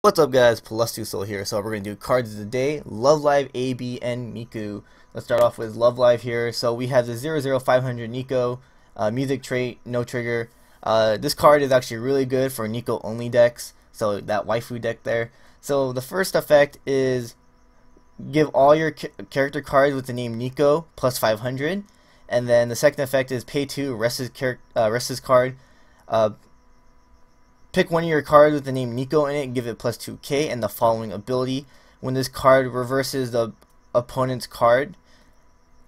What's up guys, Plus2Soul here. So we're going to do cards of the day, Love Live, AB, and Miku. Let's start off with Love Live here. So we have the 00500 Nico, music trait, no trigger. This card is actually really good for Nico only decks, so that waifu deck there. So the first effect is give all your character cards with the name Nico plus 500. And then the second effect is pay 2, rest his card. Pick one of your cards with the name Nico in it, give it plus 2k, and the following ability. When this card reverses the opponent's card,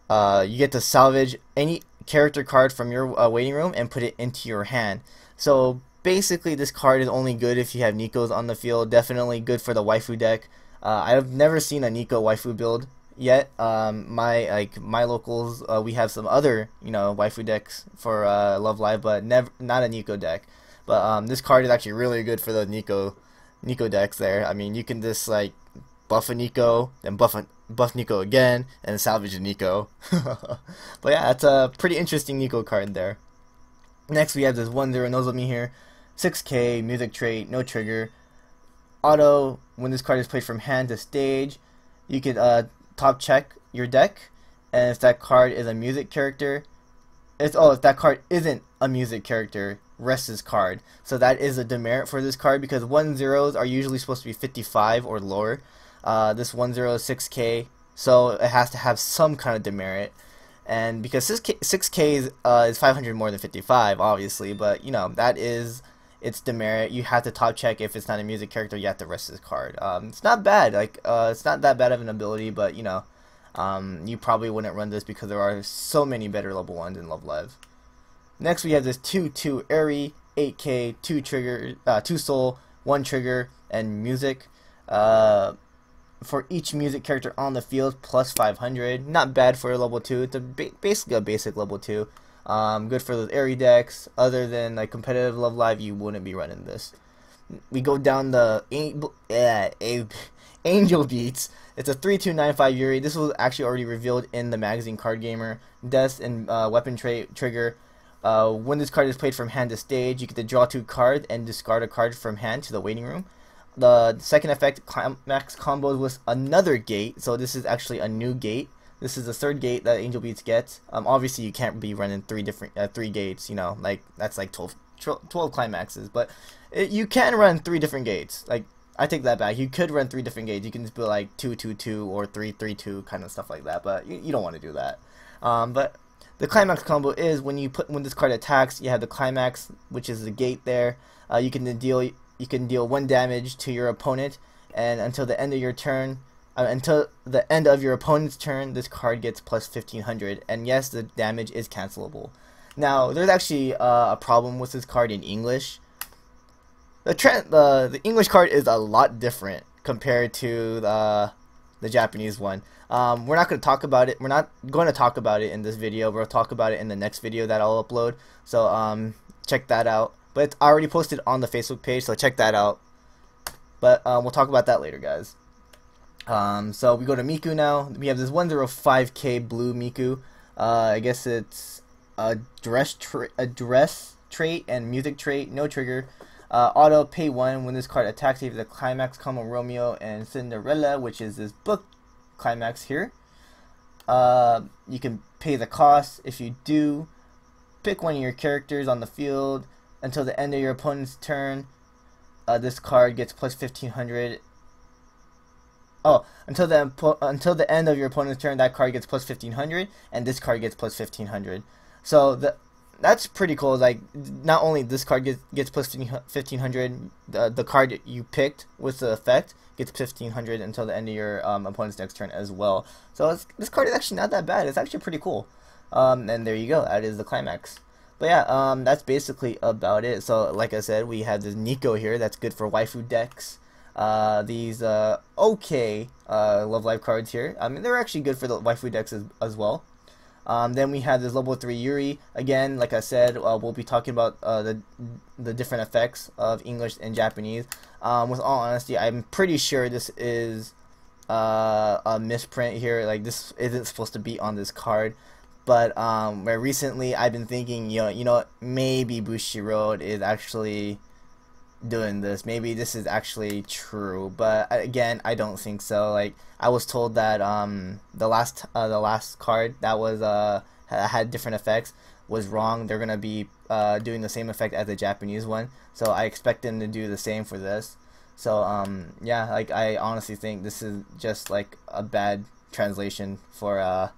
you get to salvage any character card from your waiting room and put it into your hand. So basically this card is only good if you have Nikos on the field. Definitely good for the waifu deck. I've never seen a Nico waifu build yet. My locals, we have some other waifu decks for Love Live, but not a Nico deck. But this card is actually really good for the Nico decks there. I mean, you can just like buff a Nico, then buff Nico again, and salvage a Nico. But yeah, that's a pretty interesting Nico card there. Next we have this 1-0 Nozomi here. 6k, music trait, no trigger. Auto, when this card is played from hand to stage, you can top check your deck, and if that card is a music character, if that card isn't a music character, rest his card. So that is a demerit for this card because 1-0s are usually supposed to be 55 or lower. This 1-0 is 6k, so it has to have some kind of demerit. And because 6k is 500 more than 55, obviously, but that is its demerit. You have to top check if it's not a music character. You have to rest his card. It's not bad. It's not that bad of an ability, but you probably wouldn't run this because there are so many better level 1s in Love Live. Next we have this 2-2 Airy, 8k, 2 trigger, 2 soul, 1 trigger, and music. For each music character on the field, plus 500. Not bad for a level 2. It's basically a basic level 2. Good for those Airy decks. Other than like competitive Love Live, you wouldn't be running this. We go down the Angel Beats. It's a 3295 Yuri. This was actually already revealed in the magazine Card Gamer. Death and weapon trait trigger. When this card is played from hand to stage, you get to draw 2 cards and discard a card from hand to the waiting room. The second effect, climax combos with another gate, so this is actually a new gate. This is the third gate that Angel Beats gets. Obviously you can't be running 3 gates, like that's like 12 climaxes, but you can run 3 different gates. Like, I take that back. You could run 3 different gates. You can just be like 2-2-2 or 3-3-2 kind of stuff like that, but you don't want to do that. But the climax combo is when this card attacks, you have the climax, which is the gate there. You can deal 1 damage to your opponent, and until the end of your turn, until the end of your opponent's turn, this card gets plus 1500. And yes, the damage is cancelable. Now, there's actually a problem with this card in English. The English card is a lot different compared to the Japanese one. We're not going to talk about it. We're not going to talk about it in this video. We'll talk about it in the next video that I'll upload. So check that out. But it's already posted on the Facebook page, so check that out. But we'll talk about that later, guys. So we go to Miku now. We have this 105k blue Miku. I guess it's a dress trait and music trait, no trigger. Auto, pay 1. When this card attacks, you have the climax combo Romeo and Cinderella, which is this book climax here. You can pay the cost. If you do, pick one of your characters on the field until the end of your opponent's turn. This card gets plus 1500. Oh, until the end of your opponent's turn, that card gets plus 1500, and this card gets plus 1500. So that's pretty cool. Like, not only this card gets plus 1500, the card you picked with the effect gets 1500 until the end of your opponent's next turn as well. So this card is actually not that bad. It's actually pretty cool. And there you go. That is the climax. But yeah, that's basically about it. So like I said, we have this Nico here. That's good for waifu decks. These okay Love Live cards here. I mean, they're actually good for the waifu decks as well. Then we have this level 3 Yuri. Again, like I said, we'll be talking about the different effects of English and Japanese. With all honesty, I'm pretty sure this is a misprint here. Like, this isn't supposed to be on this card. But where recently I've been thinking, maybe Bushiroad is actually doing this. Maybe this is actually true, but again, I don't think so. Like, I was told that the last card that was had different effects was wrong. They're gonna be doing the same effect as the Japanese one, so I expect them to do the same for this. So yeah, like, I honestly think this is just like a bad translation for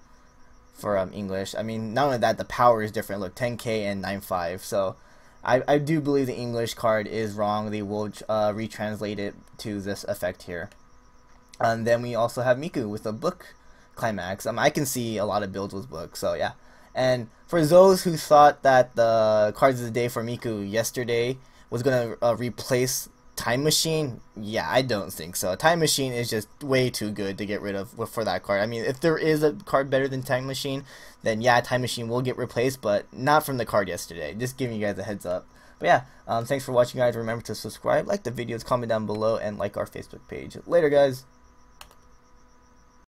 English. I mean, not only that, the power is different. Look, 10k and 9.5. So I do believe the English card is wrong. They will retranslate it to this effect here. And then we also have Miku with the book climax. I can see a lot of builds with book, so yeah. And for those who thought that the cards of the day for Miku yesterday was going to replace Time Machine, yeah, I don't think so. Time Machine is just way too good to get rid of for that card. I mean, if there is a card better than Time Machine, then yeah, Time Machine will get replaced, but not from the card yesterday. Just giving you guys a heads up. But yeah, thanks for watching, guys. Remember to subscribe, like the videos, comment down below, and like our Facebook page. Later, guys.